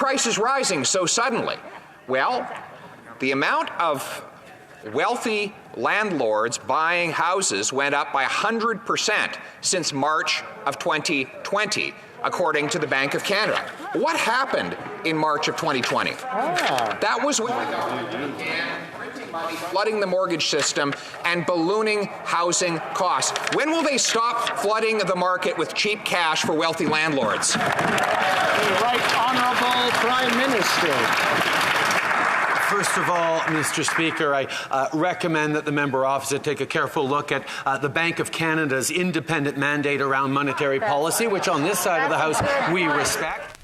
prices rising so suddenly? Well, the amount of wealthy landlords buying houses went up by 100% since March of 2020, according to the Bank of Canada. What happened in March of 2020? That was when the government began printing money, flooding the mortgage system, and ballooning housing costs. When will they stop flooding the market with cheap cash for wealthy landlords? The Right Honourable Prime Minister. First of all, Mr. Speaker, I recommend that the member opposite take a careful look at the Bank of Canada's independent mandate around monetary policy, which on this side of the House we respect.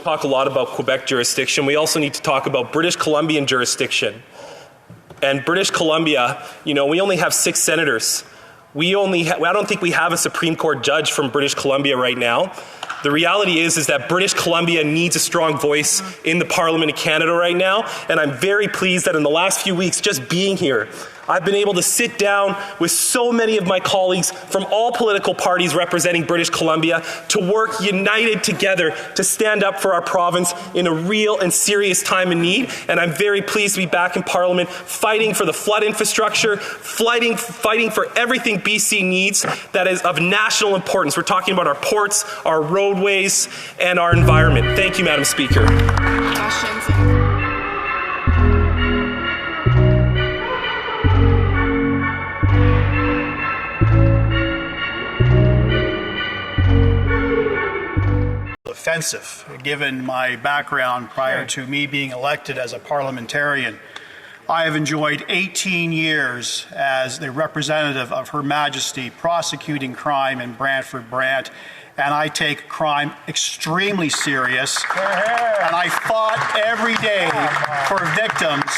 Talk a lot about Quebec jurisdiction. We also need to talk about British Columbian jurisdiction. And British Columbia, we only have 6 senators. I don't think we have a Supreme Court judge from British Columbia right now. The reality is that British Columbia needs a strong voice in the Parliament of Canada right now, and I'm very pleased that in the last few weeks, just being here, I've been able to sit down with so many of my colleagues from all political parties representing British Columbia to work united together to stand up for our province in a real and serious time of need. And I'm very pleased to be back in Parliament fighting for the flood infrastructure, fighting for everything BC needs that is of national importance. We're talking about our ports, our roadways, and our environment. Thank you, Madam Speaker. Offensive, given my background prior to me being elected as a parliamentarian. I have enjoyed 18 years as the representative of Her Majesty prosecuting crime in Brantford Brant, and I take crime extremely serious, and I fought every day for victims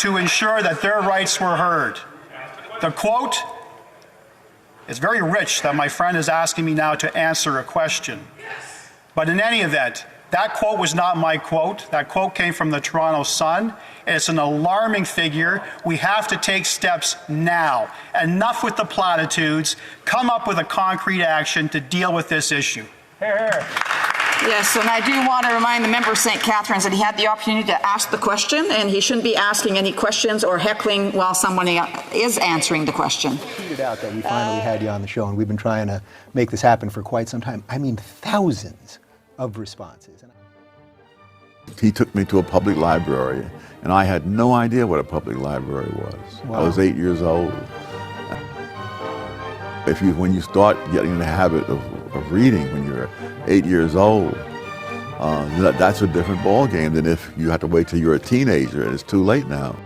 to ensure that their rights were heard. The quote is very rich that my friend is asking me now to answer a question. But in any event, that quote was not my quote. That quote came from the Toronto Sun. It's an alarming figure. We have to take steps now. Enough with the platitudes. Come up with a concrete action to deal with this issue. Yes, and I do want to remind the member of St. Catharines that he had the opportunity to ask the question, and he shouldn't be asking any questions or heckling while someone is answering the question. Figured out that we finally had you on the show, and we've been trying to make this happen for quite some time. I mean, thousands of responses. He took me to a public library, and I had no idea what a public library was. Wow. I was 8 years old. When you start getting in the habit of reading when you're 8 years old, that's a different ballgame than if you have to wait till you're a teenager and it's too late now.